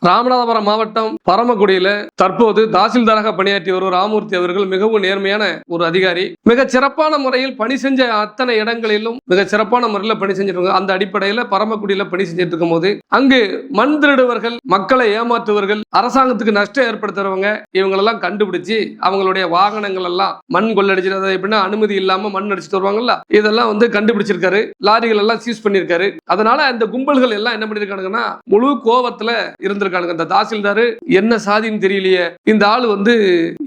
ராமநாதபுரம் மாவட்டம் பரமக்குடியில தற்போது தாசில்தாராக பணியாற்றி வரும் ராமூர்த்தி அவர்கள் மிகவும் நேர்மையான ஒரு அதிகாரி. மிக சிறப்பான முறையில் பணி செஞ்ச அத்தனை இடங்களிலும் மிக சிறப்பான முறையில் பணி செஞ்சிருக்காங்க. அந்த அடிப்படையில் பரமக்குடியில பணி செஞ்சிட்டு இருக்கும் போது அங்கு மண் திருடுவர்கள், மக்களை ஏமாற்றுவர்கள், அரசாங்கத்துக்கு நஷ்டம் ஏற்படுத்துறவங்க இவங்களெல்லாம் கண்டுபிடிச்சு அவங்களுடைய வாகனங்கள் எல்லாம் மண் கொள்ளடிச்சு எப்படின்னா அனுமதி இல்லாம மண் அடிச்சுட்டு வருவாங்கல்ல, இதெல்லாம் கண்டுபிடிச்சிருக்காரு. லாரிகள் எல்லாம் சீஸ் பண்ணிருக்காரு. அதனால அந்த கும்பல்கள் எல்லாம் என்ன பண்ணிருக்காங்கன்னா முழு கோபத்துல இருந்திருக்காங்க. இந்த தாசில்தார் என்ன சாதின்னு தெரியலையே, இந்த ஆளு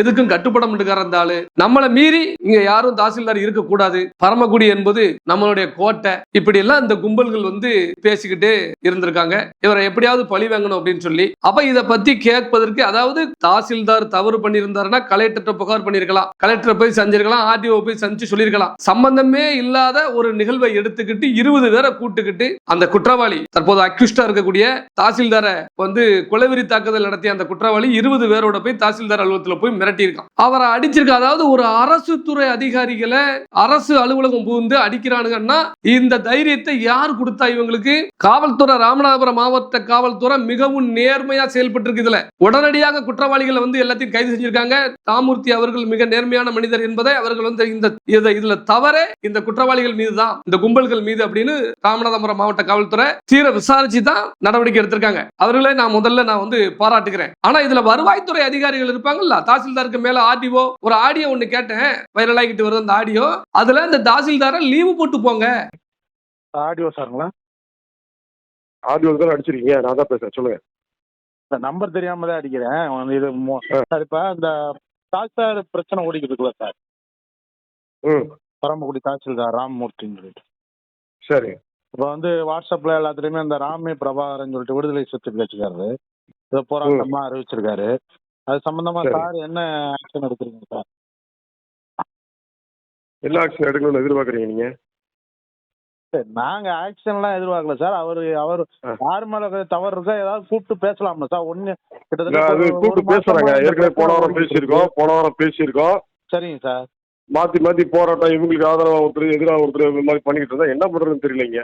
எதுக்கும் கட்டுப்பட மாட்டேங்கிறார். அந்த ஆளு நம்மளை மீறி இங்க யாரும் தாசில்தார் இருக்க கூடாது, பரமக்குடி என்பது நம்மளுடைய கோட்டை, இப்படி எல்லாம் இந்த கும்பல்கள் பேசிக்கிட்டு இருந்திருக்காங்க. இவரை எப்படியாவது பழி வாங்கணும் அப்படின்னு சொல்லி. அப்ப இதை பத்தி கேட்பதற்கு, அதாவது தாசில்தார் தவறு பண்ணியிருந்தாருன்னா கலெக்டர் புகார் பண்ணிருக்கலாம், கலெக்டர் போய் செஞ்சிருக்கலாம், ஆர்டிஓ போய் செஞ்சு சொல்லிருக்கலாம். சம்பந்தமே இல்லாத ஒரு நிகழ்வை எடுத்துக்கிட்டு 20 பேரை கூட்டுக்கிட்டு அந்த குற்றவாளி, தற்போது அக்யூஸ்டா இருக்கக்கூடிய தாசில்தாரை கொலைவெறி தாக்குதல் நடத்திய அந்த குற்றவாளி 20 பேரோட போய் தாசில்தார் அலுவலகத்தில் போய் மிரட்டி இருக்கான். அவரை அடிச்சிருக்க. அதாவது ஒரு அரசு துறை அதிகாரிகளை அரசு அலுவலகம் புகுந்து அடிக்கிறானுங்கன்னா இந்த தைரியத்தை யார் கொடுத்தா இவங்களுக்கு? காவல்துறை, ராமநாதபுரம் மாவட்ட காவல்துறை மிகவும் நேர்மையா செயல்பட்டு இருக்கு. இதுல உடனடியாக குற்றவாளிகளை எல்லாத்தையும் கைது செஞ்சிருக்காங்க. ராமூர்த்தி அவர்கள் மிக நேர்மையான மனிதர் என்பதை அவர்கள் இதுல தவற இந்த குற்றவாளிகள் மீது தான், இந்த கும்பல்கள் மீது அப்படின்னு ராமநாதபுரம் மாவட்ட காவல்துறை தீர விசாரிச்சு தான் நடவடிக்கை எடுத்திருக்காங்க. அவர்களை நான் முதல்ல பாராட்டுகிறேன். ஆனா இதுல வருவாய்த்துறை அதிகாரிகள் இருப்பாங்கல்ல, தாசில்தாருக்கு மேல ஆர்டிஓ ஒரு ஆடியோ ஒண்ணு கேட்டேன், வைரல் ஆகிட்டு வருது அந்த ஆடியோ. அதுல இந்த தாசில்தார லீவு போட்டு போங்க. ஆடியோ சாருங்களா? ஆடியோ தான் அடிச்சிருக்கீங்க, நான் தான் பேசுறேன், சொல்லுங்க. நம்பர் தெரியாம தான் அடிக்கிறேன். இது சார், இப்ப இந்த தாசில்தார் பிரச்சனை ஓடிக்கிட்டு இருக்குல்ல சார், பரமக்குடி தாசில்தார் ராமமூர்த்தின்னு சொல்லிட்டு. சரி. இப்போ வாட்ஸ்அப்ல எல்லாத்துலயுமே இந்த ராமே பிரபாகரன் சொல்லிட்டு விடுதலை சிறுத்தைகள் கட்சிக்காரரு இதை போராட்டமா அறிவிச்சிருக்காரு. அது சம்பந்தமா சார் என்ன ஆக்ஷன் எடுக்கிறீங்க சார்? என்ன ஆக்ஷன் எடுக்கணும்னு எதிர்பார்க்குறீங்க நீங்க? நாங்க ஆக்ஷன் எல்லாம் எதிர்பார்க்கல சார். அவர் யாரு மேல தவறு இருக்கா ஏதாவது கூப்பிட்டு பேசலாம்ல சார்? ஒண்ணு கிட்டத்தட்ட கூப்பிட்டு பேசுறாங்க. ஏற்கனவே போன வாரம் பேசியிருக்கோம். சரிங்க சார். மாத்தி போராட்டம், இவங்களுக்கு ஆதரவா ஒருத்தர் எதிராக ஒருத்தர் இந்த மாதிரி பண்ணிக்கிட்டு இருந்தா என்ன பண்றதுன்னு தெரியலைங்க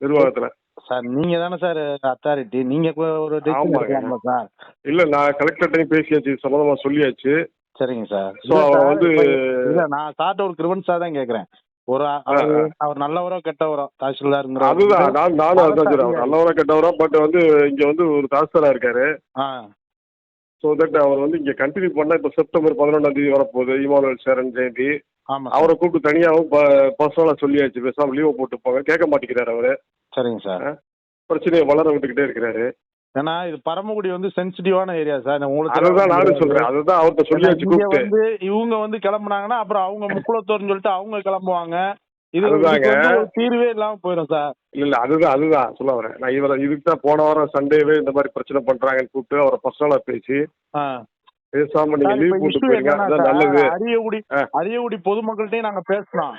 நிர்வாகத்துல. சார் நீங்க தானே சார் அத்தாரிட்டி, நீங்க ஒரு சார். இல்ல, நான் கலெக்டர்ட்டையும் பேசியாச்சு, சம்பந்தமா சொல்லியாச்சு. சரிங்க சார். இல்ல, நான் சார்ட்ட ஒரு கிரிவன்ஸா தான் கேக்குறேன். அவர் நல்லவரோ கெட்டவரோ தாசில்தார்? அதுதான் நானும் அதான் சொல்றேன், அவர் நல்லவரோ கெட்டவரோ. பட் இங்க ஒரு தாசில்தாரா இருக்காரு. ஸோ தட் அவர் இங்க கண்டினியூ பண்ணா, இப்ப செப்டம்பர் 11 வரப்போகுது இமானுவேல் சேரன் ஜெயந்தி. அவரை கூப்பிட்டு தனியாகவும் பர்சனலா சொல்லியாச்சு, பேசாம லீவை போட்டு போங்க. கேட்க மாட்டேங்கிறாரு அவரு. சரிங்க சார். பிரச்சனையை வளர விட்டுக்கிட்டே இருக்கிறாரு. ஏன்னா இது பரமக்குடி சென்சிட்டிவான ஏரியா சார். உங்களுக்கு அதுதான் நானும் சொல்றேன், அதுதான் அவர்கிட்ட சொல்லியாச்சு. கூப்பிட்டு இவங்க கிளம்புனாங்கன்னா அப்புறம் அவங்க முக்குளத்தோர்னு சொல்லிட்டு அவங்க கிளம்புவாங்க. இது தீர்வே இல்லாம போயிடும் சார். இல்ல அதுதான் சொல்ல வரேன் நான். இதுக்கு தான் போன வாரம் சண்டேவே இந்த மாதிரி பிரச்சனை பண்றாங்கன்னு கூப்பிட்டு அவரை பர்சனலா பேசி பேசாம நீங்க லீவ் போட்டு போயிருங்க, அதான் நல்லது. அரியக்குடி பொதுமக்கள்கிட்டையும் நாங்க பேசலாம்.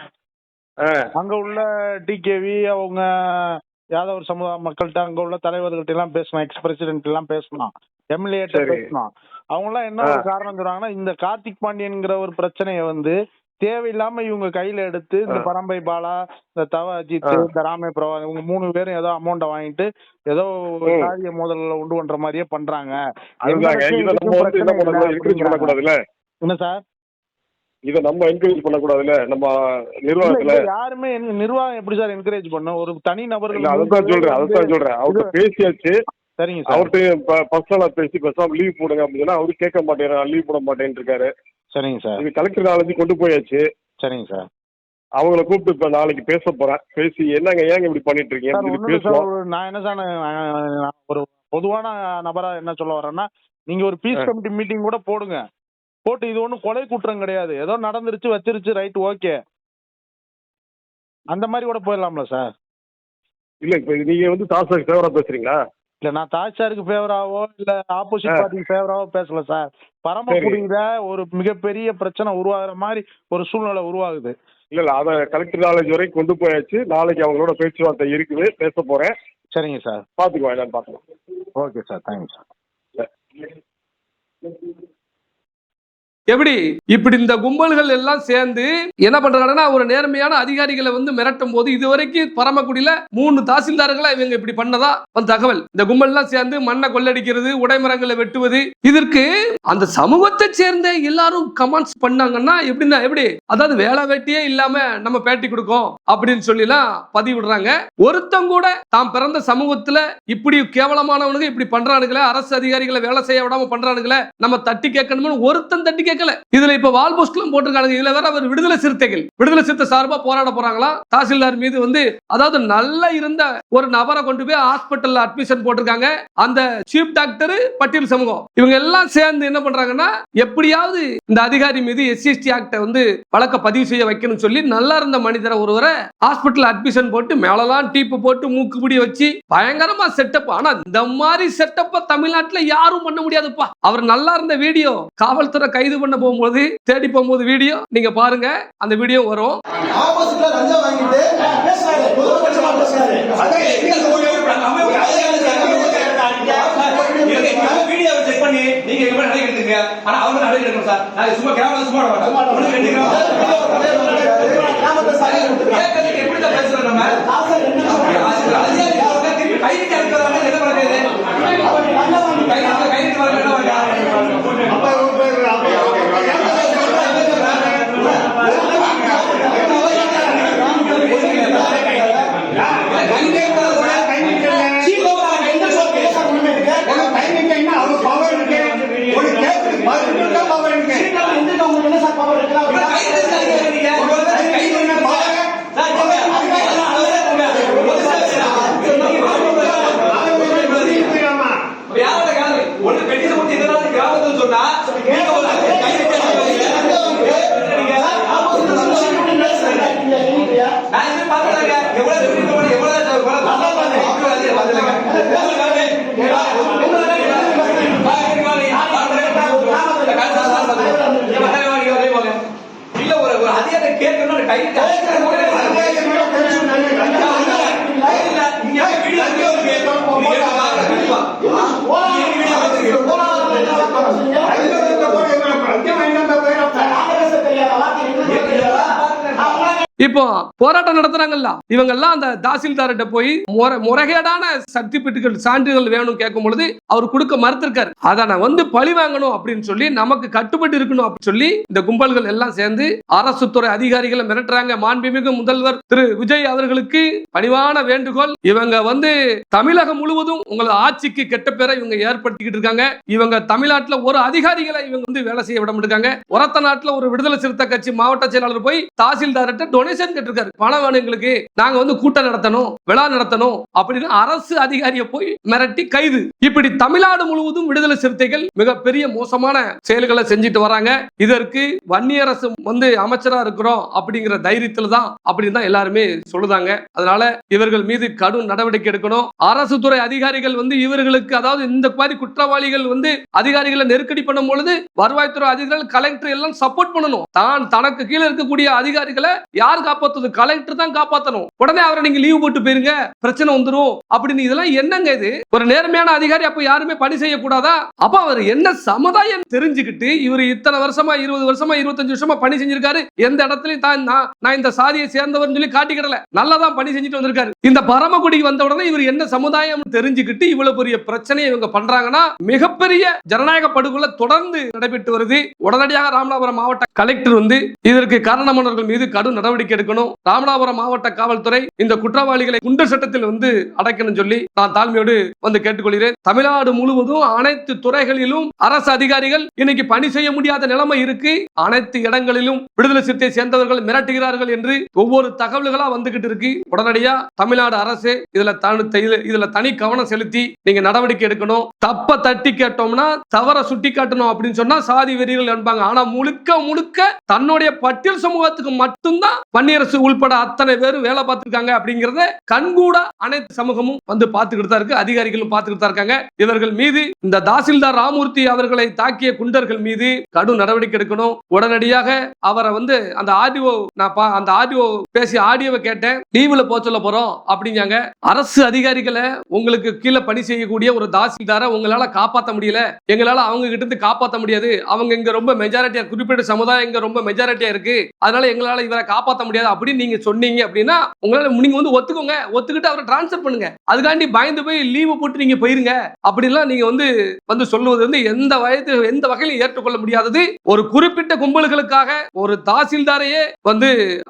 அங்க உள்ள டிகேவி அவங்க யாதவர் சமுதாய மக்கள்கிட்ட, அங்க உள்ள தலைவர்கள்ட்ட எல்லாம் பேசலாம், எக்ஸ் பிரசிடென்ட் எல்லாம் பேசலாம், எம்எல்ஏ பேசலாம். அவங்க எல்லாம் என்ன ஒரு காரணம் சொல்றாங்கன்னா, இந்த கார்த்திக் பாண்டியன்ங்கிற ஒரு பிரச்சனைய தேவையில்லாம இவங்க கையில எடுத்து இந்த பரம்பை பாலா, இந்த தவ அஜித், இந்த ராமே பிரபா, இவங்க 3 பேரும் ஏதோ அமௌண்ட்டை வாங்கிட்டு ஏதோ சாதிய மோதல்ல உண்டு பண்ற மாதிரியே பண்றாங்க. என்ன சார், இதை நம்ம என்கரேஜ் பண்ணக்கூடாதுல்ல நம்ம நிர்வாகத்துல? யாருமே நிர்வாகம் எப்படி சார் என்கரேஜ் பண்ணும்? ஒரு தனி நபர்கள். அதான் சொல்றேன் அவர்கிட்ட பேசியாச்சு. சரிங்க சார். அவர்கிட்ட பர்சனலா பேசி பேசாம லீவ் போடுங்க அப்படின்னா அவரு கேட்க மாட்டேன், லீவ் போட மாட்டேன்னு இருக்காரு. சரிங்க சார். இது கலெக்டர் நாலேஜ் கொண்டு போயாச்சு. சரிங்க சார். அவங்கள கூப்பிட்டு இப்ப நாளைக்கு பேச போறேன். பேசி ஏங்க இப்படி பண்ணிட்டு இருக்கீங்க? நான் என்ன சார், ஒரு பொதுவான நபரா என்ன சொல்ல வரேன்னா, நீங்க ஒரு பீஸ் கமிட்டி மீட்டிங் கூட போடுங்க. போட்டு இது ஒன்றும் கொலை குற்றம் கிடையாது, ஏதோ நடந்துருச்சு வச்சிருச்சு, ரைட், ஓகே, அந்த மாதிரி கூட போயிடலாம்ல சார்? இல்ல, இப்ப நீங்க தாசாக்கு ஃபேவரா பேசுறீங்களா? இல்ல, நான் தாசாருக்கு ஃபேவராவோ இல்ல ஆப்போசிட் பார்ட்டிக்கு ஃபேவராவோ பேசல சார். பரமக்குடியில ஒரு மிகப்பெரிய பிரச்சனை உருவாகிற மாதிரி ஒரு சூழ்நிலை உருவாகுது. இல்ல அத கலெக்டர் நாலேஜ் வரைக்கும் கொண்டு போயாச்சு. நாளைக்கு அவங்களோட பேச்சுவார்த்தை இருக்குது, பேச போறேன். சரிங்க சார். பாத்துக்குவோம், என்னன்னு பாத்துக்கலாம். Okay sir, thanks sir. எப்படி இப்படி இந்த கும்பல்கள் எல்லாம் சேர்ந்து என்ன பண்றாங்கன்னா ஒரு நேர்மையான அதிகாரிகளை வந்து மிரட்டும் போது இதுவரைக்கும் பரமக்குடியில 3 தாசில்தார்களை இவங்க இப்படி பண்ணதா தகவல். இந்த கும்பல் எல்லாம் சேர்ந்து மண்ணை கொள்ளடிக்கிறது, உடைமரங்களை வெட்டுவது, இதற்கு அந்த சமூகத்தை சேர்ந்த எல்லாரும் கமெண்ட்ஸ் பண்ணாங்கன்னா எப்படின்னா எப்படி, அதாவது வேலை வெட்டியே இல்லாம நம்ம பேட்டி கொடுக்கும் அப்படின்னு சொல்லி எல்லாம் பதிவிடுறாங்க. ஒருத்தம் கூட தாம் பிறந்த சமூகத்துல இப்படி கேவலமானவனுங்க இப்படி பண்றானுங்களே, அரசு அதிகாரிகளை வேலை செய்ய விடாம பண்றானுங்களே, நம்ம தட்டி கேட்கணும்னு ஒருத்தன் தட்டி கேட்கல. இதுல இப்ப வால் போஸ்ட்லாம் போட்டிருக்காங்க. இதுல வேற அவர் விடுதலை சிறுத்தை சார்பா போராட போறாங்களா தாசில்தார் மீது வந்து, அதாவது நல்லா இருந்த ஒரு நபரை கொண்டு போய் ஹாஸ்பிட்டல்ல அட்மிஷன் போட்டிருக்காங்க. அந்த சீஃப் டாக்டர் பட்டியல் சமூகம் இவங்க எல்லாம் சேர்ந்து என்ன பண்றாங்கன்னா எப்படியாவது இந்த அதிகாரி மீது SCST ஆக்ட வந்து வழக்க பதிவு செய்ய வைக்கணும் சொல்லி நல்லா இருந்த மனிதரை ஒருவரை ஹாஸ்பிட்டல் அட்மிஷன் போட்டு மேலலாம் டீப்பு போட்டு மூக்கு பிடி வச்சு பயங்கரமா செட்டப். ஆனா இந்த மாதிரி செட்டப்ப தமிழ்நாட்டுல யாரும் பண்ண முடியாதுப்பா. அவர் நல்லா இருந்த வீடியோ காவல்துறை கைது பண்ண போகும்போது தேடி போகும்போது வீடியோ நீங்க பாருங்க, அந்த வீடியோ வரும். இப்போ போராட்டம் நடத்துறாங்கல்ல இவங்க எல்லாம் அந்த தாசில்தார்கிட்ட போய் முறைகேடான சர்டிபிகேட் சான்றிதழ் வேணும் கேட்கும் பொழுது அவர் கொடுக்க மறுத்திருக்காரு. அதை நான் வந்து பழி வாங்கணும் அப்படின்னு சொல்லி நமக்கு கட்டுப்பட்டு இருக்கணும் அப்படின்னு சொல்லி இந்த கும்பல்கள் எல்லாம் சேர்ந்து அரசு துறை அதிகாரிகளை மிரட்டுறாங்க. மாண்புமிகு முதல்வர் திரு விஜய் அவர்களுக்கு பணிவான வேண்டுகோள், இவங்க வந்து தமிழகம் முழுவதும் உங்களது ஆட்சிக்கு கெட்ட பேரை இவங்க ஏற்படுத்திக்கிட்டு இருக்காங்க. இவங்க தமிழ்நாட்டுல ஒரு அதிகாரிகளை இவங்க வந்து வேலை செய்ய விட மாட்டாங்க. ஒரத்த நாட்டுல ஒரு விடுதலை சிறுத்தை கட்சி மாவட்ட செயலாளர் போய் தாசில்தார்கிட்ட டொனேஷன் கேட்டிருக்காரு, பணம் வேணும் எங்களுக்கு, நாங்க வந்து கூட்டம் நடத்தணும், விழா நடத்தணும் அப்படின்னு அரசு அதிகாரியை போய் மிரட்டி கைது. இப்படி தமிழ்நாடு முழுவதும் விடுதலை சிறுத்தைகள் மிகப்பெரிய மோசமான செயல்களை செஞ்சுட்டு வராங்க. இதற்கு வன்னியரசு வந்து அமைச்சரா இருக்கிறோம் அப்படிங்கிற தைரியத்துல தான் அப்படின்னு தான் எல்லாருமே சொல்லுதாங்க. அதனால இவர்கள் மீது கடும் நடவடிக்கை எடுக்கணும். அரசு துறை அதிகாரிகள் வந்து இவர்களுக்கு, அதாவது இந்த மாதிரி குற்றவாளிகள் வந்து அதிகாரிகளை நெருக்கடி பண்ணும் பொழுது வருவாய்த்துறை அதிகாரிகள் கலெக்டர் எல்லாம் சப்போர்ட் பண்ணணும். தான் தனக்கு கீழே இருக்கக்கூடிய அதிகாரிகளை யார் காப்பாத்துறது? கலெக்டர் தான் காப்பாற்றணும். உடனே அவரை நீங்க லீவ் போட்டு போயிருங்க, பிரச்சனை வந்துரும் அப்படின்னு. இதெல்லாம் என்னங்க இது? ஒரு நேர்மையான அதிகாரி அப்ப யாருமே பணி செய்ய கூடாதா? அப்ப அவர் என்ன சமுதாயம் தெரிஞ்சுக்கிட்டு இவர் இத்தனை வருஷமா 20 வருஷமா 25 வருஷமா பணி செஞ்சிருக்காரு. எந்த இடத்துலயும் தான் நான் இந்த சாதியை சேர்ந்தவர் சொல்லி காட்டிக்கிடல, நல்லா தான் பணி செஞ்சுட்டு வந்திருக்காரு. இந்த பரமக்குடிக்கு வந்த உடனே இவர் என்ன சமுதாயம் தெரிஞ்சுக்கிட்டு இவ்வளவு பெரிய பிரச்சனையை இவங்க பண்றாங்கன்னா மிகப்பெரிய ஜனநாயக படுகொலை தொடர்ந்து நடைபெற்று வருது. உடனடியாக ராமநாதபுரம் மாவட்ட கலெக்டர் வந்து இதற்கு காரணமானவர்கள் மீது கடும் நடவடிக்கை எடுக்கணும். ராமநாதபுரம் மாவட்ட காவல்துறை இந்த குற்றவாளிகளை குண்டர் சட்டத்தில் வந்து அடைக்கணும் சொல்லி நான் தாழ்மையோடு வந்து கேட்டுக்கொள்கிறேன். தமிழ்நாடு முழுவதும் அனைத்து துறைகளிலும் அரசு அதிகாரிகள் இன்னைக்கு பணி செய்ய முடியாத நிலைமை இருக்கு. அனைத்து இடங்களிலும் விடுதலை சிறுத்தை சேர்ந்தவர்கள் மிரட்டுகிறார்கள் என்று ஒவ்வொரு தகவல்களா வந்துகிட்டு இருக்கு. உடனடியா தமிழ்நாடு அரசு இதுல தனி கவனம் செலுத்தி நீங்க நடவடிக்கை எடுக்கணும். தப்ப தட்டி கேட்டோம்னா தவற சுட்டி காட்டணும் அப்படின்னு சொன்னா சாதி வெறிகள் என்பாங்க. ஆனா முழுக்க முழுக்க தன்னுடைய பட்டியல் சமூகத்துக்கு மட்டும்தான் வன்னியரசு உள்பட அத்தனை பேரும் வேலை பார்த்திருக்காங்க அப்படிங்கறத கண்கூட அனைத்து சமூகமும் வந்து பார்த்துக்கிட்டு தான் இருக்கு, அதிகாரிகளும் பார்த்துக்கிட்டு தான் இருக்காங்க. இவர்கள் மீது இந்த தாசில்தார் ராமூர்த்தி அவர்களை தாக்கிய குண்டர்கள் மீது கடும் நடவடிக்கை எடுக்கணும். உடனடியாக அவரை வந்து அந்த ஆடியோ அந்த ஆடியோ பேசி ஆடியோவை கேட்டேன், லீவுல போக சொல்ல போறோம் அப்படிங்காங்க. அரசு அதிகாரிகளை உங்களுக்கு கீழே பணி செய்யக்கூடிய ஒரு தாசில்தாரை உங்களால காப்பாற்ற முடியல, எங்களால அவங்க கிட்ட இருந்து காப்பாற்ற முடியாது, அவங்க இங்க ரொம்ப மெஜாரிட்டியா குறிப்பிட்ட சமுதாயம் இங்க ரொம்ப மெஜாரிட்டியா இருக்கு, அதனால எங்களால இவரை காப்பாற்ற முடியாது அப்படின்னு நீங்க சொன்னீங்க அப்படின்னா உங்களால நீங்க வந்து ஒத்துக்கோங்க, ஒத்துக்கிட்டு அவரை டிரான்ஸ்ஃபர் பண்ணுங்க. அதுக்காண்டி பயந்து போய் லீவு போட்டு நீங்க போயிருங்க அப்படின்லாம் நீங்க வந்து சொல்லுவது வந்து எந்த வகையிலும் ஏற்றுக்கொள்ள முடியாதது. ஒரு குறிப்பிட்ட கும்பல்களுக்காக ஒரு தாசில்தாரையே வந்து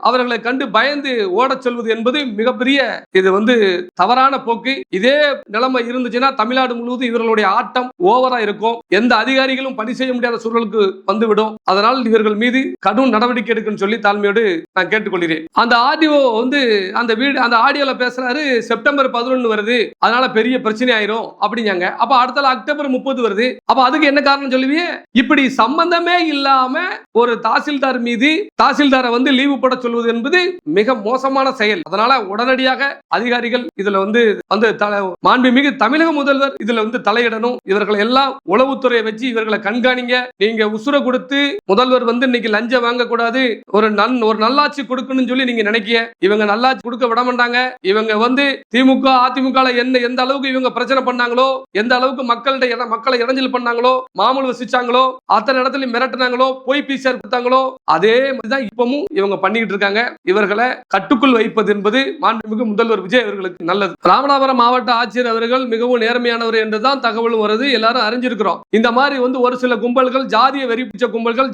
அவர்களை கண்டு பயந்து ஓடச் சொல்வது என்பது மிகப்பெரிய இது வந்து தவறான போக்கு. இதே நிலைமை இருந்துச்சுன்னா தமிழ்நாடு முழுவதும் இவர்களுடைய ஆட்டம் ஓவரா இருக்கும், எந்த அதிகாரிகளும் பணி செய்ய முடியாத சூழலுக்கு வந்துவிடும். அதனால் இவர்கள் மீது கடும் நடவடிக்கை எடுக்கணும்னு சொல்லி தாழ்மையோடு நான் கேட்டுக்கொள்கிறேன். அந்த ஆடியோ வந்து அந்த ஆடியோல பேசுறாரு, செப்டம்பர் 11 வருது, அதனால பெரிய பிரச்சனை ஆயிரும் அப்படிங்காங்க. அப்ப அடுத்த அக்டோபர் 30 வருது, அப்ப அதுக்கு என்ன காரணம் சொல்லுவீங்க? இப்படி சம்பந்தமே இல்லாம ஒரு தாசில்தார் மீது தாசில்தாரை வந்து லீவு போட சொல்வது என்பது மிக மோசமான செயல். அதனால உடனடியாக அதிகாரிகள் இதுல வந்து மாண்புமிகு தமிழக முதல்வர் இதுல வந்து தலையிடணும். இவர்களை எல்லாம் உளவுத்துறையை வச்சு இவர்களை கண்காணிங்க. நீங்க உசுர கொடுத்து முதல்வர் வந்து இன்னைக்கு லஞ்சம் வாங்க கூடாது, ஒரு நல்லாட்சி கொடுக்கணும்னு சொல்லி நீங்க நினைக்கிய, இவங்க நல்லாட்சி கொடுக்க விட மாட்டாங்க. இவங்க வந்து திமுக அதிமுக எந்த அளவுக்கு இவங்க பிரச்சனை பண்ணாங்களோ, எந்த அளவுக்கு மக்களை இடைஞ்சல் பண்ணாங்களோ, மாமூல் வசிச்சாங்களோ, அத்தனை இடத்துல மிரட்டினாங்களோ, போய் பிசிஆர் கொடுத்தாங்களோ, அதே மாதிரிதான் இப்பவும் இவங்க பண்ணிக்கிட்டு இருக்காங்க. இவர்களை கட்டுக்குள் வைப்பது என்பது மாண்புமிகு முதல்வர் விஜய் அவர்களுக்கு நல்லது. ராமநாதபுரம் மாவட்ட ஆட்சியர் அவர்கள் மிகவும் நேர்மையானவர் என்றுதான் தகவலும் வருது, எல்லாரும் அறிஞ்சிருக்கிறோம். இந்த மாதிரி வந்து ஒரு சில கும்பல்கள், ஜாதிய வெறி பிடிச்ச கும்பல்கள்,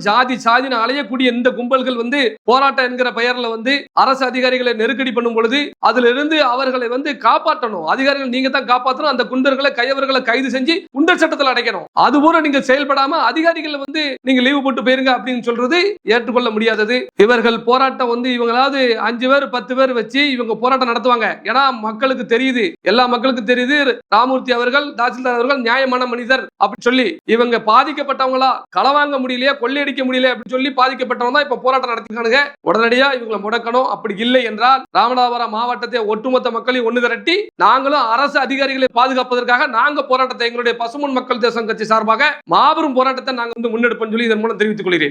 சாதின்னு அலையக்கூடிய இந்த கும்பல்கள் வந்து போராட்டம் என்கிற பெயர்ல வந்து அரசு அதிகாரிகளை நெருக்கடி பண்ணும் பொழுது அதுல இருந்து அவர்களை வந்து காப்பாற்றணும். அதிகாரிகள் நீங்க தான் காப்பாற்றணும். அந்த குண்டர்களை கையவர்களை கைது செஞ்சு குண்டர் சட்டத்தில் அடைக்கணும். அதுபோல நீங்க செயல்படாம அதிகாரிகள் வந்து நீங்க லீவு போட்டு போயிருங்க அப்படின்னு சொல்றது ஏற்றுக்கொள்ள முடியாதது. இவர்கள் போராட்டம் வந்து இவங்களாவது 5 பேர் 10 பேர் வச்சு இவங்க போராட்டம் நடத்துவாங்க. ஏன்னா மக்களுக்கு தெரியுது, எல்லா மக்களுக்கும் தெரியுது, ராமூர்த்தி அவர்கள் தாசில்தார் அவர்கள் நியாயமான மனிதர் அப்படின்னு சொல்லி. இவங்க பாதிக்கப்பட்டவங்களா, களவாங்க முடியலையா, கொள்ளையடிக்க முடியல அப்படின்னு சொல்லி பாதிக்கப்பட்டவங்க தான் இப்ப போராட்டம் நடத்திக்கானுங்க. உடனடியா இவங்களை முடக்கணும். அப்படி இல்லை என்றால் ராமநாதபுரம் மாவட்டத்தை ஒட்டுமொத்த மக்களையும் ஒன்று திரட்டி நாங்களும் அரசு அதிகாரிகளை பாதுகாப்பதற்காக நாங்க போராட்டத்தை எங்களுடைய பசுமன் மக்கள் தேசம் கட்சி சார்பாக மாபெரும் போராட்டத்தை நாங்கள் வந்து முன்னெடுப்போம் சொல்லி இதன் மூலம் தெரிவித்துக் கொள்கிறேன்.